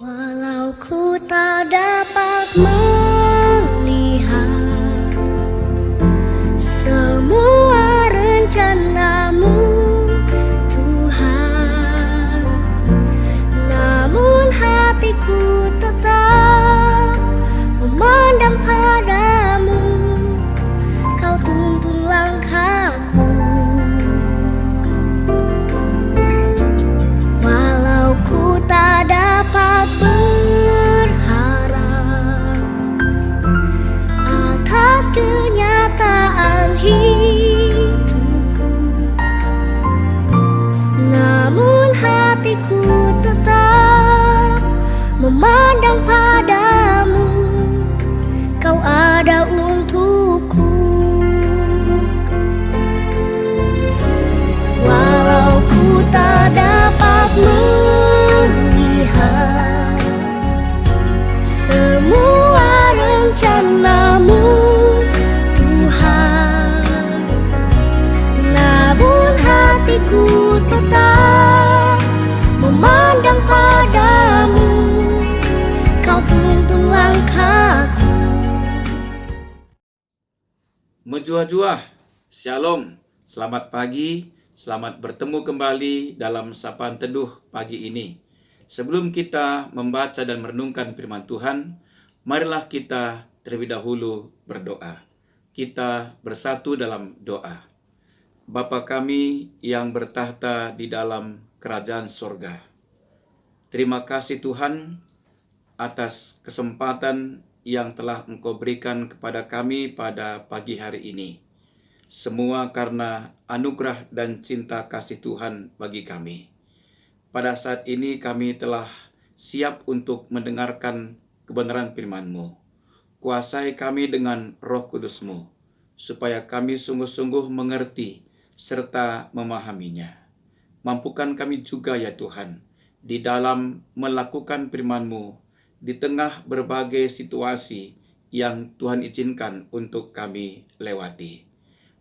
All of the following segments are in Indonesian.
Walau ku tak dapat melihat semua rencanamu, Tuhan, namun hatiku tetap memandang padamu. Kau tuntun langkahku. Walau ku tak dapat berharap atas kenyataan hidupku, namun hatiku tetap memandang padamu. Kau ada untukku. Walau ku tak dapat melihat semua rencanamu, Tuhan, namun hatiku tetap memandang padamu. Kau tuntun langkahku. Menjua-jua, Shalom, selamat pagi, selamat bertemu kembali dalam Sapaan Teduh pagi ini. Sebelum kita membaca dan merenungkan firman Tuhan, marilah kita terlebih dahulu berdoa. Kita bersatu dalam doa. Bapa kami yang bertahta di dalam kerajaan sorga, terima kasih Tuhan atas kesempatan yang telah Engkau berikan kepada kami pada pagi hari ini. Semua karena anugerah dan cinta kasih Tuhan bagi kami. Pada saat ini kami telah siap untuk mendengarkan kebenaran firman-Mu. Kuasai kami dengan Roh Kudus-Mu, supaya kami sungguh-sungguh mengerti serta memahaminya. Mampukan kami juga ya Tuhan, di dalam melakukan firman-Mu, di tengah berbagai situasi yang Tuhan izinkan untuk kami lewati.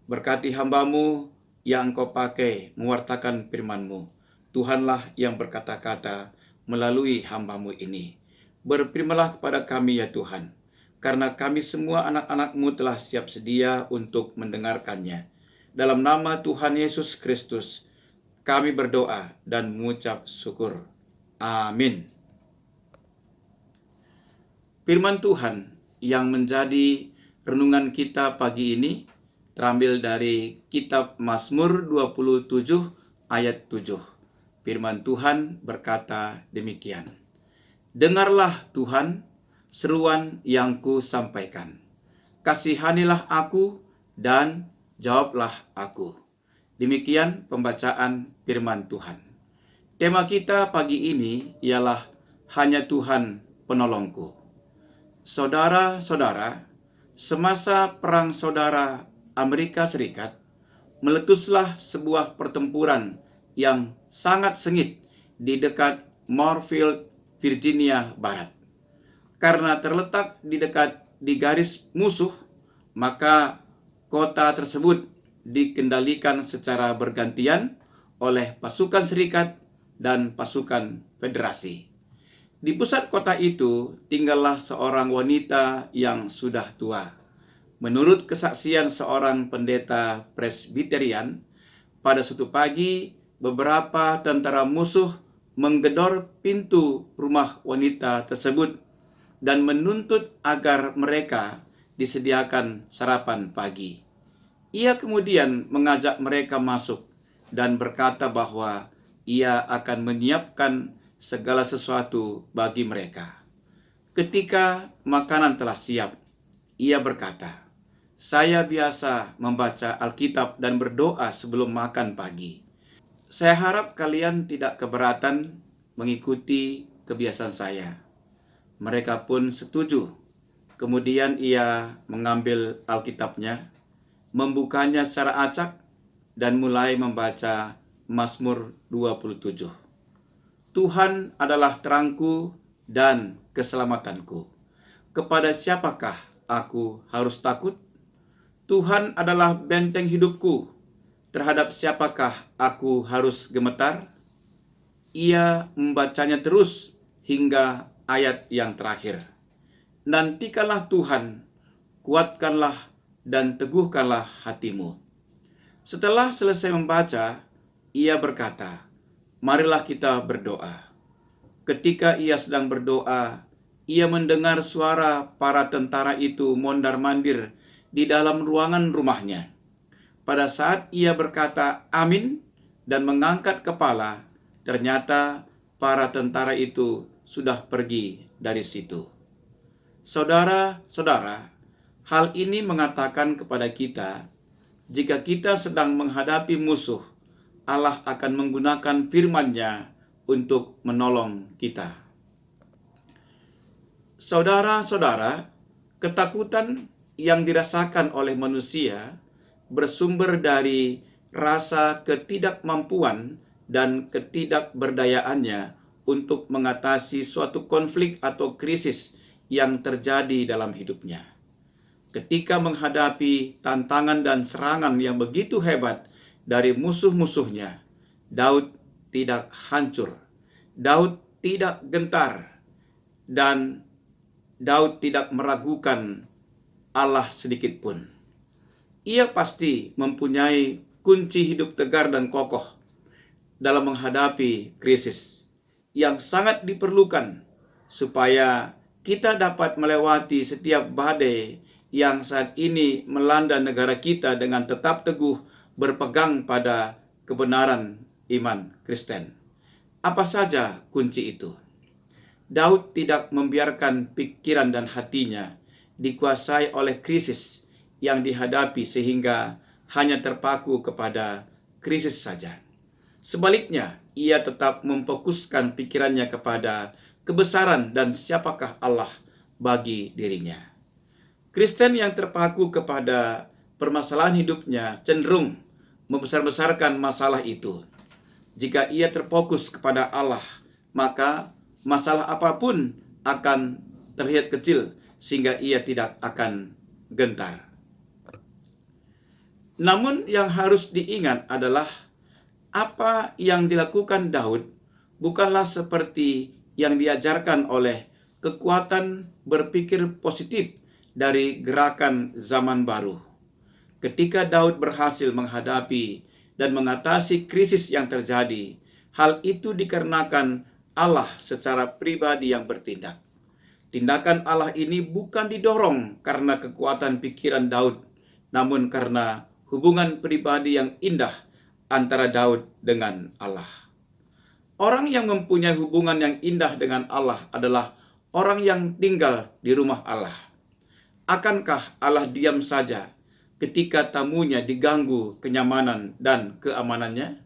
Berkati hamba-Mu yang Engkau pakai mewartakan firman-Mu. Tuhanlah yang berkata-kata melalui hamba-Mu ini. Berfirmanlah kepada kami ya Tuhan, karena kami semua anak-anak-Mu telah siap sedia untuk mendengarkannya. Dalam nama Tuhan Yesus Kristus, kami berdoa dan mengucap syukur. Amin. Firman Tuhan yang menjadi renungan kita pagi ini terambil dari kitab Mazmur 27 ayat 7. Firman Tuhan berkata demikian. Dengarlah Tuhan seruan yang ku sampaikan. Kasihanilah aku dan jawablah aku. Demikian pembacaan firman Tuhan. Tema kita pagi ini ialah hanya Tuhan penolongku. Saudara-saudara, semasa Perang Saudara Amerika Serikat, meletuslah sebuah pertempuran yang sangat sengit di dekat Moorefield, Virginia Barat. Karena terletak di garis musuh, maka kota tersebut dikendalikan secara bergantian oleh pasukan serikat dan pasukan federasi. Di pusat kota itu tinggallah seorang wanita yang sudah tua. Menurut kesaksian seorang pendeta Presbyterian, pada suatu pagi beberapa tentara musuh menggedor pintu rumah wanita tersebut dan menuntut agar mereka disediakan sarapan pagi. Ia kemudian mengajak mereka masuk dan berkata bahwa ia akan menyiapkan segala sesuatu bagi mereka. Ketika makanan telah siap, ia berkata, "Saya biasa membaca Alkitab dan berdoa sebelum makan pagi. Saya harap kalian tidak keberatan mengikuti kebiasaan saya." Mereka pun setuju. Kemudian ia mengambil Alkitabnya, membukanya secara acak, dan mulai membaca Mazmur 27. Tuhan adalah terangku dan keselamatanku. Kepada siapakah aku harus takut? Tuhan adalah benteng hidupku. Terhadap siapakah aku harus gemetar? Ia membacanya terus hingga ayat yang terakhir. Nantikanlah Tuhan, kuatkanlah dan teguhkanlah hatimu. Setelah selesai membaca, ia berkata, marilah kita berdoa. Ketika ia sedang berdoa, ia mendengar suara para tentara itu mondar-mandir di dalam ruangan rumahnya. Pada saat ia berkata amin dan mengangkat kepala, ternyata para tentara itu sudah pergi dari situ. Saudara-saudara, hal ini mengatakan kepada kita, jika kita sedang menghadapi musuh, Allah akan menggunakan firman-Nya untuk menolong kita. Saudara-saudara, ketakutan yang dirasakan oleh manusia bersumber dari rasa ketidakmampuan dan ketidakberdayaannya untuk mengatasi suatu konflik atau krisis yang terjadi dalam hidupnya. Ketika menghadapi tantangan dan serangan yang begitu hebat dari musuh-musuhnya, Daud tidak hancur, Daud tidak gentar, dan Daud tidak meragukan Allah sedikit pun. Ia pasti mempunyai kunci hidup tegar dan kokoh dalam menghadapi krisis yang sangat diperlukan supaya kita dapat melewati setiap badai yang saat ini melanda negara kita dengan tetap teguh berpegang pada kebenaran iman Kristen. Apa saja kunci itu? Daud tidak membiarkan pikiran dan hatinya dikuasai oleh krisis yang dihadapi sehingga hanya terpaku kepada krisis saja. Sebaliknya, ia tetap memfokuskan pikirannya kepada kebesaran dan siapakah Allah bagi dirinya. Kristen yang terpaku kepada permasalahan hidupnya cenderung membesar-besarkan masalah itu. Jika ia terfokus kepada Allah, maka masalah apapun akan terlihat kecil sehingga ia tidak akan gentar. Namun yang harus diingat adalah apa yang dilakukan Daud bukanlah seperti yang diajarkan oleh kekuatan berpikir positif dari gerakan zaman baru. Ketika Daud berhasil menghadapi dan mengatasi krisis yang terjadi, hal itu dikarenakan Allah secara pribadi yang bertindak. Tindakan Allah ini bukan didorong karena kekuatan pikiran Daud, namun karena hubungan pribadi yang indah antara Daud dengan Allah. Orang yang mempunyai hubungan yang indah dengan Allah adalah orang yang tinggal di rumah Allah. Akankah Allah diam saja ketika tamunya diganggu kenyamanan dan keamanannya?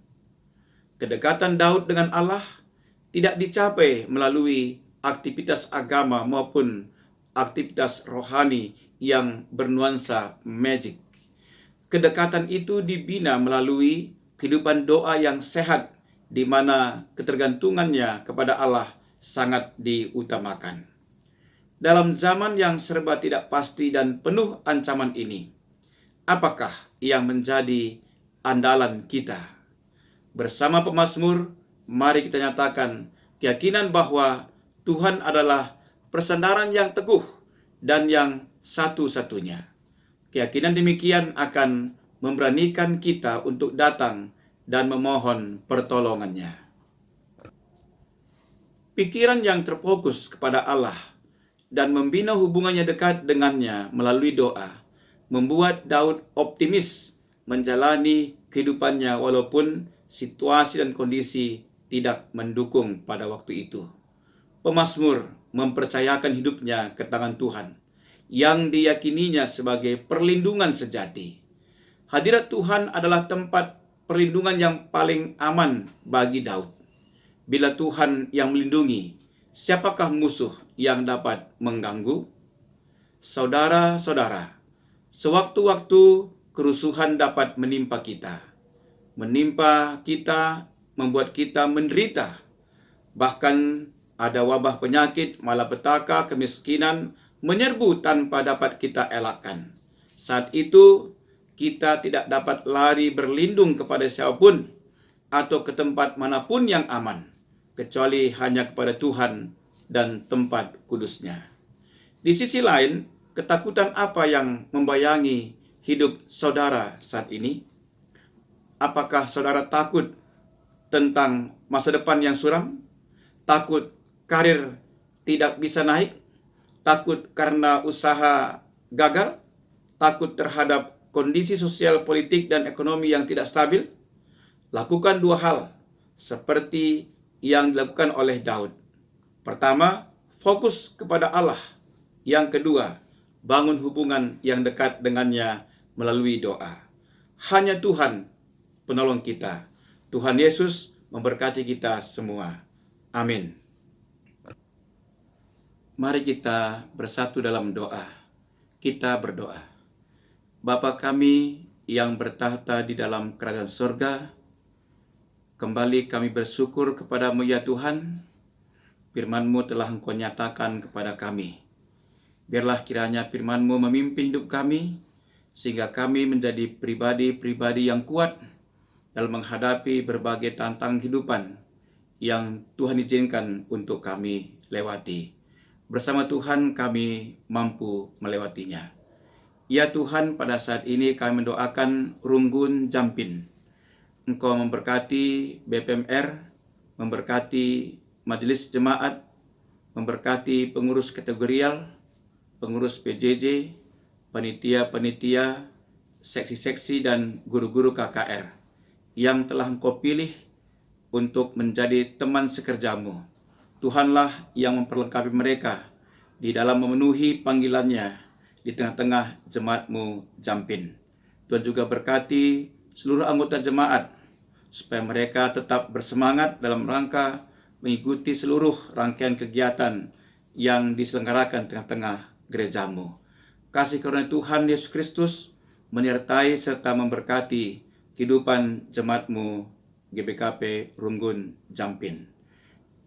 Kedekatan Daud dengan Allah tidak dicapai melalui aktivitas agama maupun aktivitas rohani yang bernuansa magic. Kedekatan itu dibina melalui kehidupan doa yang sehat, di mana ketergantungannya kepada Allah sangat diutamakan. Dalam zaman yang serba tidak pasti dan penuh ancaman ini, apakah yang menjadi andalan kita? Bersama pemazmur, mari kita nyatakan keyakinan bahwa Tuhan adalah persandaran yang teguh dan yang satu-satunya. Keyakinan demikian akan memberanikan kita untuk datang dan memohon pertolongannya. Pikiran yang terfokus kepada Allah dan membina hubungannya dekat dengannya melalui doa membuat Daud optimis menjalani kehidupannya walaupun situasi dan kondisi tidak mendukung pada waktu itu. Pemazmur mempercayakan hidupnya ke tangan Tuhan yang diyakininya sebagai perlindungan sejati. Hadirat Tuhan adalah tempat perlindungan yang paling aman bagi Daud. Bila Tuhan yang melindungi, siapakah musuh yang dapat mengganggu? Saudara-saudara, sewaktu-waktu kerusuhan dapat menimpa kita. Menimpa kita, membuat kita menderita. Bahkan ada wabah penyakit, malapetaka, kemiskinan menyerbu tanpa dapat kita elakkan. Saat itu, kita tidak dapat lari berlindung kepada siapapun atau ke tempat manapun yang aman, kecuali hanya kepada Tuhan dan tempat kudusnya. Di sisi lain, ketakutan apa yang membayangi hidup saudara saat ini? Apakah saudara takut tentang masa depan yang suram? Takut karir tidak bisa naik? Takut karena usaha gagal? Takut terhadap kondisi sosial, politik, dan ekonomi yang tidak stabil? Lakukan dua hal seperti yang dilakukan oleh Daud. Pertama, fokus kepada Allah. Yang kedua, bangun hubungan yang dekat dengannya melalui doa. Hanya Tuhan penolong kita. Tuhan Yesus memberkati kita semua. Amin. Mari kita bersatu dalam doa. Kita berdoa. Bapa kami yang bertahta di dalam kerajaan surga, kembali kami bersyukur kepadamu ya Tuhan. Firman-Mu telah Engkau nyatakan kepada kami. Biarlah kiranya firman-Mu memimpin hidup kami, sehingga kami menjadi pribadi-pribadi yang kuat dalam menghadapi berbagai tantangan kehidupan yang Tuhan izinkan untuk kami lewati. Bersama Tuhan kami mampu melewatinya. Ya Tuhan, pada saat ini kami mendoakan Runggun Jampin. Engkau memberkati BPMR, memberkati majelis jemaat, memberkati pengurus kategorial, pengurus PJJ, panitia-panitia, seksi-seksi, dan guru-guru KKR yang telah Engkau pilih untuk menjadi teman sekerjamu. Tuhanlah yang memperlengkapi mereka di dalam memenuhi panggilannya di tengah-tengah jemaat-Mu Jampin. Tuhan juga berkati seluruh anggota jemaat supaya mereka tetap bersemangat dalam rangka mengikuti seluruh rangkaian kegiatan yang diselenggarakan tengah-tengah gerejamu. Kasih karunia Tuhan Yesus Kristus menyertai serta memberkati kehidupan jemaat-Mu GBKP Runggun Jampin.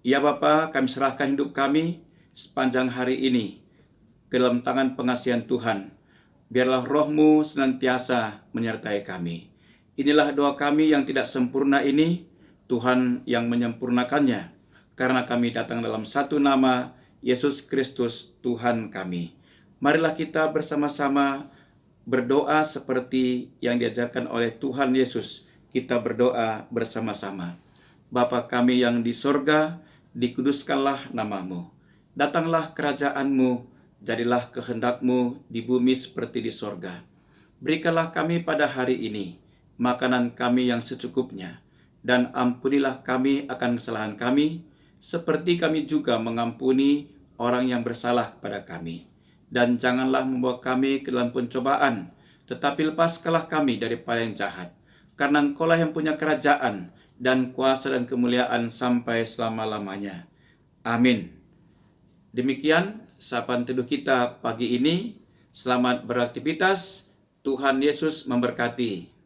Ya Bapa, kami serahkan hidup kami sepanjang hari ini ke dalam tangan pengasihan Tuhan. Biarlah Roh-Mu senantiasa menyertai kami. Inilah doa kami yang tidak sempurna ini, Tuhan yang menyempurnakannya. Karena kami datang dalam satu nama, Yesus Kristus Tuhan kami. Marilah kita bersama-sama berdoa seperti yang diajarkan oleh Tuhan Yesus. Kita berdoa bersama-sama. Bapa kami yang di sorga, dikuduskanlah nama-Mu. Datanglah kerajaan-Mu, jadilah kehendak-Mu di bumi seperti di sorga. Berikanlah kami pada hari ini makanan kami yang secukupnya, dan ampunilah kami akan kesalahan kami, seperti kami juga mengampuni orang yang bersalah kepada kami. Dan janganlah membawa kami ke dalam pencobaan, tetapi lepaskanlah kami daripada yang jahat. Karena Engkaulah yang punya kerajaan, dan kuasa dan kemuliaan sampai selama-lamanya. Amin. Demikian sapaan teduh kita pagi ini. Selamat beraktivitas. Tuhan Yesus memberkati.